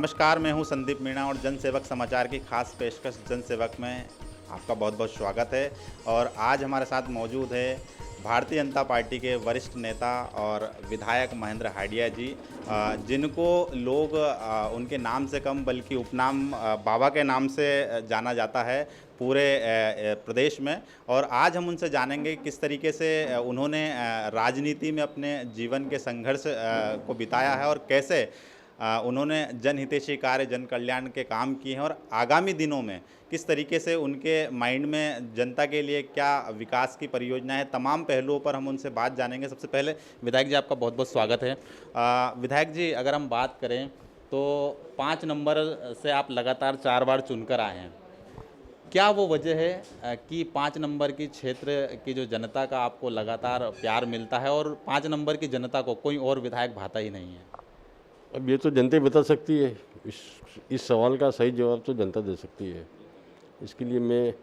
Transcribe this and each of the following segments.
नमस्कार, मैं हूं संदीप मीणा और जनसेवक समाचार की खास पेशकश जनसेवक में आपका बहुत बहुत स्वागत है। और आज हमारे साथ मौजूद है भारतीय जनता पार्टी के वरिष्ठ नेता और विधायक महेंद्र हांडिया जी, जिनको लोग उनके नाम से कम बल्कि उपनाम बाबा के नाम से जाना जाता है पूरे प्रदेश में। और आज हम उनसे जानेंगे किस तरीके से उन्होंने राजनीति में अपने जीवन के संघर्ष को बिताया है और कैसे उन्होंने जनहितैषी कार्य जन कल्याण के काम किए हैं और आगामी दिनों में किस तरीके से उनके माइंड में जनता के लिए क्या विकास की परियोजना है, तमाम पहलुओं पर हम उनसे बात जानेंगे। सबसे पहले विधायक जी, आपका बहुत बहुत स्वागत है। विधायक जी, अगर हम बात करें तो 5 नंबर से आप लगातार 4 बार चुनकर आए हैं। क्या वो वजह है कि 5 नंबर की क्षेत्र की जो जनता का आपको लगातार प्यार मिलता है और 5 नंबर की जनता को कोई और विधायक भाता ही नहीं है? अब ये तो जनता ही बता सकती है। इस सवाल का सही जवाब तो जनता दे सकती है। इसके लिए मैं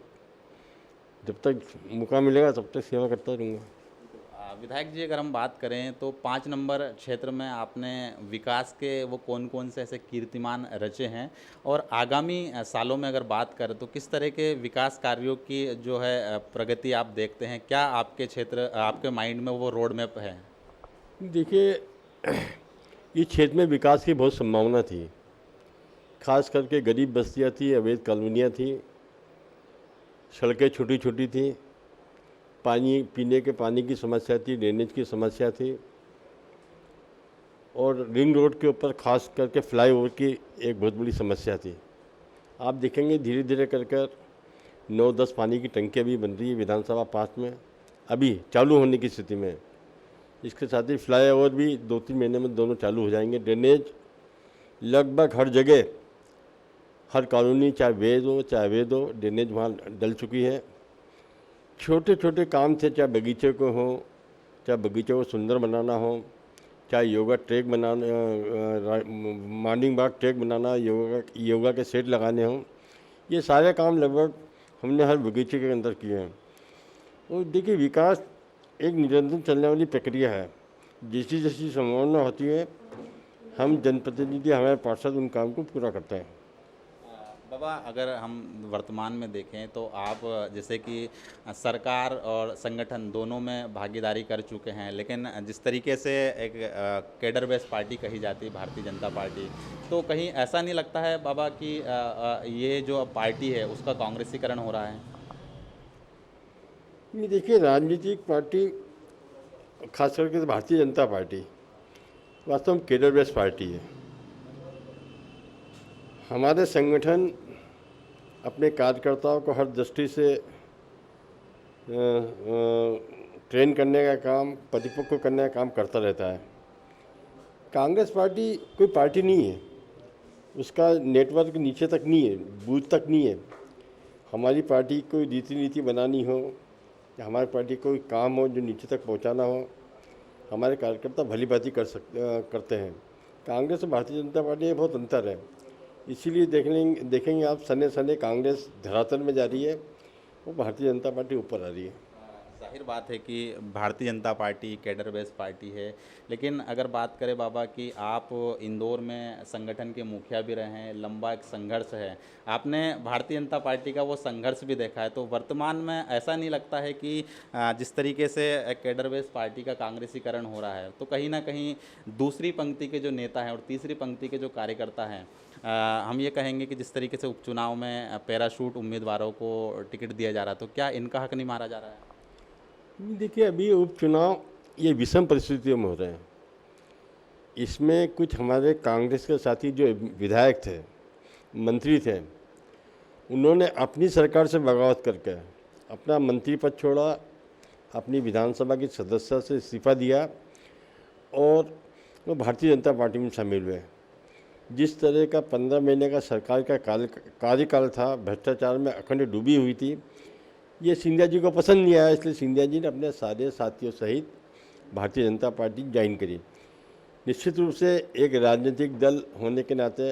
जब तक मौका मिलेगा तब तक सेवा करता रहूँगा। विधायक जी, अगर हम बात करें तो 5 नंबर क्षेत्र में आपने विकास के वो कौन कौन से ऐसे कीर्तिमान रचे हैं और आगामी सालों में अगर बात करें तो किस तरह के विकास कार्यों की जो है प्रगति आप देखते हैं? क्या आपके क्षेत्र, आपके माइंड में वो रोड मैप है? देखिए, इस क्षेत्र में विकास की बहुत संभावना थी। खास करके गरीब बस्तियाँ थी, अवैध कॉलोनियाँ थी, सड़कें छोटी छोटी थी, पानी पीने के पानी की समस्या थी, ड्रेनेज की समस्या थी और रिंग रोड के ऊपर खास करके फ्लाईओवर की एक बहुत बड़ी समस्या थी। आप देखेंगे धीरे धीरे कर 9-10 पानी की टंकियाँ भी बन रही है विधानसभा 5 में, अभी चालू होने की स्थिति में। इसके साथ ही फ्लाईओवर भी 2-3 महीने में दोनों चालू हो जाएंगे। ड्रेनेज लगभग हर जगह, हर कॉलोनी, चाहे वेद हो चाहे अवैध हो, ड्रेनेज वहाँ डल चुकी है। छोटे छोटे काम थे, चाहे बगीचे को हो, चाहे बगीचे को सुंदर बनाना हो, चाहे योगा ट्रैक बनाना, मॉर्निंग वॉक ट्रैक बनाना, योगा के सेट लगाने हों, ये सारे काम लगभग हमने हर बगीचे के अंदर किए हैं। और देखिए, विकास एक निरंतर चलने वाली प्रक्रिया है। जैसी जैसी संभावना होती है, हम जनप्रतिनिधि, हमारे पार्षद उन काम को पूरा करते हैं। बाबा, अगर हम वर्तमान में देखें तो आप जैसे कि सरकार और संगठन दोनों में भागीदारी कर चुके हैं, लेकिन जिस तरीके से एक कैडर बेस पार्टी कही जाती है भारतीय जनता पार्टी, तो कहीं ऐसा नहीं लगता है बाबा कि ये जो पार्टी है उसका कांग्रेसीकरण हो रहा है? नहीं, देखिए, राजनीतिक पार्टी, खास करके भारतीय जनता पार्टी वास्तव में कैडर बेस पार्टी है। हमारे संगठन अपने कार्यकर्ताओं को हर दृष्टि से ट्रेन करने का काम, परिपक्व करने का काम करता रहता है। कांग्रेस पार्टी कोई पार्टी नहीं है, उसका नेटवर्क नीचे तक नहीं है, बूथ तक नहीं है। हमारी पार्टी कोई रीति नीति बनानी हो, हमारी पार्टी कोई काम हो जो नीचे तक पहुंचाना हो, हमारे कार्यकर्ता भली भांति करते हैं। कांग्रेस और भारतीय जनता पार्टी में बहुत अंतर है। इसीलिए देखेंगे आप, सने सने कांग्रेस धरातल में जा रही है और भारतीय जनता पार्टी ऊपर आ रही है। जाहिर बात है कि Bharatiya Janata party cadre base party है, लेकिन अगर बात करें बाबा कि आप इंदौर में संगठन के मुखिया भी रहे हैं, लंबा एक संघर्ष है, आपने भारतीय जनता पार्टी का वो संघर्ष भी देखा है, तो वर्तमान में ऐसा नहीं लगता है कि जिस तरीके से कैडर बेस पार्टी का कांग्रेसीकरण हो रहा है, तो कहीं ना कहीं दूसरी पंक्ति के जो नेता हैं और तीसरी पंक्ति के जो कार्यकर्ता हैं, हम ये कहेंगे कि जिस तरीके से उपचुनाव में पैराशूट उम्मीदवारों को टिकट दिया जा रहा है, तो क्या इनका हक नहीं मारा जा रहा है? देखिए, अभी उपचुनाव ये विषम परिस्थितियों में हो रहे हैं। इसमें कुछ हमारे कांग्रेस के साथी जो विधायक थे, मंत्री थे, उन्होंने अपनी सरकार से बगावत करके अपना मंत्री पद छोड़ा, अपनी विधानसभा की सदस्यता से इस्तीफा दिया और वो भारतीय जनता पार्टी में शामिल हुए। जिस तरह का 15 महीने का सरकार का कार्यकाल था, भ्रष्टाचार में अखंड डूबी हुई थी, ये सिंधिया जी को पसंद नहीं आया, इसलिए सिंधिया जी ने अपने सारे साथियों सहित भारतीय जनता पार्टी ज्वाइन करी। निश्चित रूप से एक राजनीतिक दल होने के नाते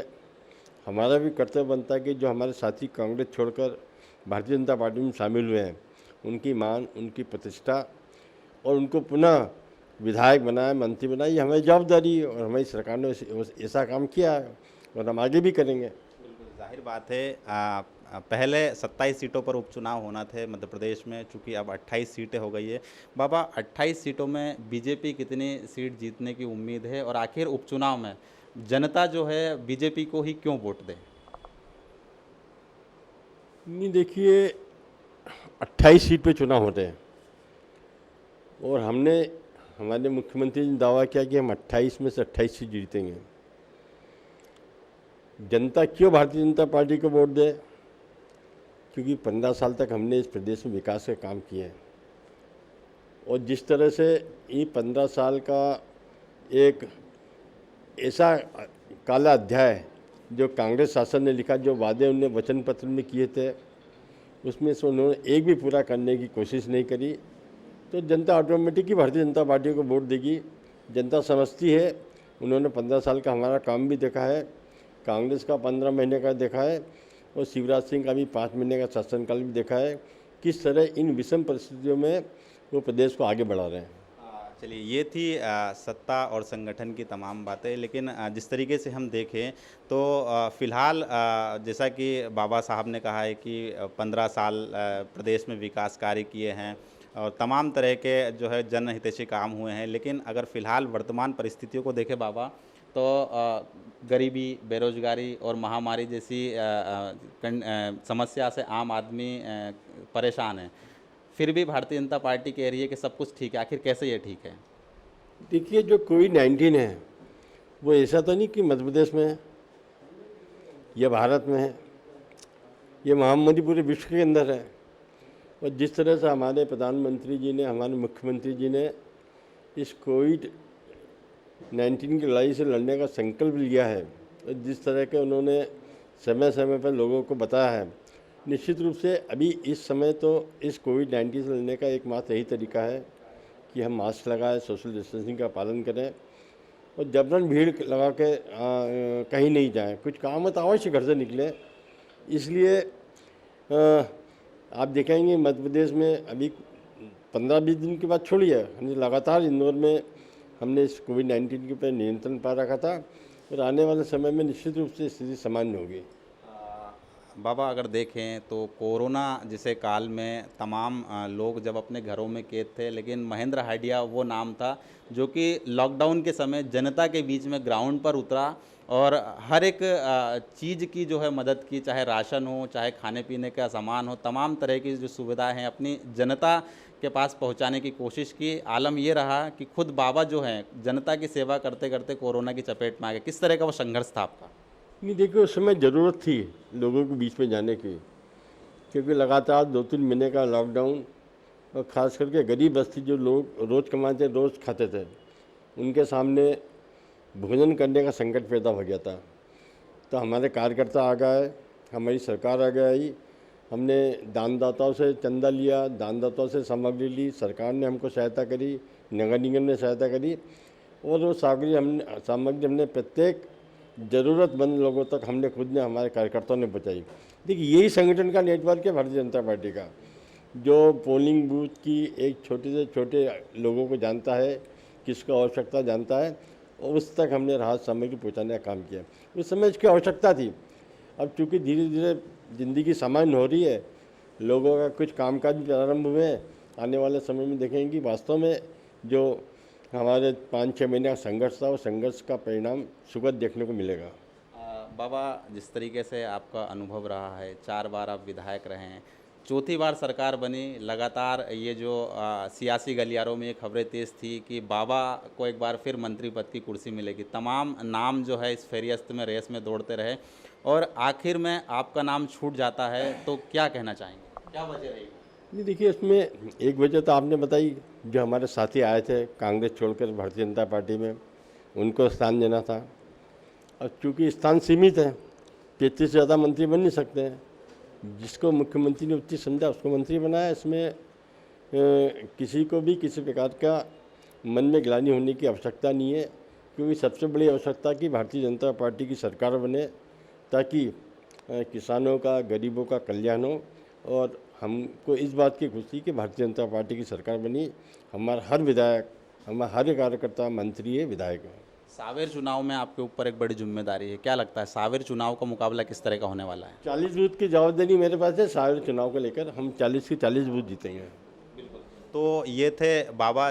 हमारा भी कर्तव्य बनता है कि जो हमारे साथी कांग्रेस छोड़कर भारतीय जनता पार्टी में शामिल हुए हैं, उनकी मान, उनकी प्रतिष्ठा और उनको पुनः विधायक बनाए, मंत्री बनाए, ये हमारी जवाबदारी है और हमारी सरकार ने ऐसा काम किया है। और हम आगे भी करेंगे। बिल्कुल जाहिर बात है। पहले 27 सीटों पर उपचुनाव होना थे मध्य प्रदेश में, चूंकि अब 28 सीटें हो गई है। बाबा, 28 सीटों में बीजेपी कितनी सीट जीतने की उम्मीद है, और आखिर उपचुनाव में जनता जो है बीजेपी को ही क्यों वोट दे? नहीं, देखिए, 28 सीट पे चुनाव होते हैं और हमारे मुख्यमंत्री ने दावा किया कि हम 28 में से 28 सीट जीतेंगे। जनता क्यों भारतीय जनता पार्टी को वोट दे? क्योंकि 15 साल तक हमने इस प्रदेश में विकास के काम किए हैं और जिस तरह से ये 15 साल का एक ऐसा काला अध्याय जो कांग्रेस शासन ने लिखा, जो वादे उन्होंने वचन पत्र में किए थे, उसमें से उन्होंने एक भी पूरा करने की कोशिश नहीं करी, तो जनता ऑटोमेटिक ही भारतीय जनता पार्टी को वोट देगी। जनता समझती है, उन्होंने 15 साल का हमारा काम भी देखा है, कांग्रेस का 15 महीने का देखा है और शिवराज सिंह का भी 5 महीने का शासनकाल भी देखा है, किस तरह इन विषम परिस्थितियों में वो प्रदेश को आगे बढ़ा रहे हैं। चलिए, ये थी सत्ता और संगठन की तमाम बातें, लेकिन जिस तरीके से हम देखें तो फ़िलहाल जैसा कि बाबा साहब ने कहा है कि 15 साल प्रदेश में विकास कार्य किए हैं और तमाम तरह के जो है जनहितैषी काम हुए हैं, लेकिन अगर फ़िलहाल वर्तमान परिस्थितियों को देखें बाबा, तो गरीबी, बेरोजगारी और महामारी जैसी समस्या से आम आदमी परेशान है। फिर भी भारतीय जनता पार्टी कह रही है कि सब कुछ ठीक है। आखिर कैसे ये ठीक है? देखिए, जो कोविड-19 है वो ऐसा तो नहीं कि मध्य प्रदेश में है या भारत में है, ये महामारी पूरे विश्व के अंदर है। और जिस तरह से हमारे प्रधानमंत्री जी ने, हमारे मुख्यमंत्री जी ने इस कोविड-19 की लड़ाई से लड़ने का संकल्प लिया है और जिस तरह के उन्होंने समय समय पर लोगों को बताया है, निश्चित रूप से अभी इस समय तो इस कोविड-19 से लड़ने का एकमात्र यही तरीका है कि हम मास्क लगाएं, सोशल डिस्टेंसिंग का पालन करें और जबरन भीड़ लगा के कहीं नहीं जाएं। कुछ काम है तो अवश्य घर से निकलें। इसलिए आप देखेंगे मध्य प्रदेश में अभी 15-20 दिन के बाद छोड़िए, हमने लगातार इंदौर में हमने इस कोविड-19 के ऊपर नियंत्रण पा रखा था और आने वाले समय में निश्चित रूप से स्थिति सामान्य होगी। बाबा, अगर देखें तो कोरोना जैसे काल में तमाम लोग जब अपने घरों में कैद थे, लेकिन महेंद्र हांडिया वो नाम था जो कि लॉकडाउन के समय जनता के बीच में ग्राउंड पर उतरा और हर एक चीज़ की जो है मदद की, चाहे राशन हो, चाहे खाने पीने का सामान हो, तमाम तरह की जो सुविधाएं हैं अपनी जनता के पास पहुंचाने की कोशिश की। आलम ये रहा कि खुद बाबा जो हैं जनता की सेवा करते करते कोरोना की चपेट में आ गए। किस तरह का वो संघर्ष था आपका? नहीं, देखिए, उस समय ज़रूरत थी लोगों के बीच में जाने की, क्योंकि लगातार 2-3 महीने का लॉकडाउन और ख़ास करके गरीब बस्ती जो लोग रोज़ कमाते रोज़ खाते थे, उनके सामने भोजन करने का संकट पैदा हो गया था। तो हमारे कार्यकर्ता आ गए, हमारी सरकार आ गई, हमने दानदाताओं से चंदा लिया, दानदाताओं से सामग्री ली, सरकार ने हमको सहायता करी, नगर निगम ने सहायता करी और वो सामग्री हमने प्रत्येक ज़रूरतमंद लोगों तक हमने खुद ने, हमारे कार्यकर्ताओं ने पहुँचाई। देखिए, यही संगठन का नेटवर्क है भारतीय जनता पार्टी का, जो पोलिंग बूथ की एक छोटे से छोटे लोगों को जानता है, किसको आवश्यकता जानता है और उस तक हमने राहत सामग्री पहुँचाने का काम किया। उस समय इसकी आवश्यकता थी। अब चूँकि धीरे धीरे ज़िंदगी सामान्य हो रही है, लोगों का कुछ कामकाज भी प्रारंभ हुए हैं, आने वाले समय में देखेंगे कि वास्तव में जो हमारे 5-6 महीने का संघर्ष था, वो संघर्ष का परिणाम सुगत देखने को मिलेगा। बाबा, जिस तरीके से आपका अनुभव रहा है, 4 बार आप विधायक रहे हैं, चौथी बार सरकार बनी, लगातार ये जो सियासी गलियारों में ये खबरें तेज़ थी कि बाबा को एक बार फिर मंत्री पद की कुर्सी मिलेगी। तमाम नाम जो है इस फेरिस्त में, रेस में दौड़ते रहे और आखिर में आपका नाम छूट जाता है, तो क्या कहना चाहेंगे, क्या वजह रही? नहीं, देखिए, इसमें एक वजह तो आपने बताई, जो हमारे साथी आए थे कांग्रेस छोड़कर भारतीय जनता पार्टी में, उनको स्थान देना था। और चूँकि स्थान सीमित है, 33 से ज़्यादा मंत्री बन नहीं सकते हैं, जिसको मुख्यमंत्री ने उचित समझा उसको मंत्री बनाया। इसमें किसी को भी किसी प्रकार का मन में ग्लानि होने की आवश्यकता नहीं है, क्योंकि सबसे बड़ी आवश्यकता कि भारतीय जनता पार्टी की सरकार बने ताकि किसानों का, गरीबों का कल्याण हो। और हमको इस बात की खुशी कि भारतीय जनता पार्टी की सरकार बनी, हमारा हर विधायक, हमारा हर कार्यकर्ता मंत्री है, विधायक है। सावेर चुनाव में आपके ऊपर एक बड़ी जिम्मेदारी है, क्या लगता है सावेर चुनाव का मुकाबला किस तरह का होने वाला है? 40 बूथ की जवाबदेही मेरे पास है। सारे चुनाव को लेकर हम 40 की 40 बूथ जीतेंगे। तो ये थे बाबा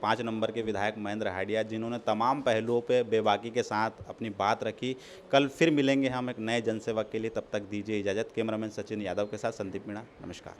5 नंबर के विधायक महेंद्र हाडिया, जिन्होंने तमाम पहलुओं पे बेबाकी के साथ अपनी बात रखी। कल फिर मिलेंगे हम एक नए जनसेवक के लिए, तब तक दीजिए इजाज़त। कैमरामैन सचिन यादव के साथ संदीप मीणा, नमस्कार।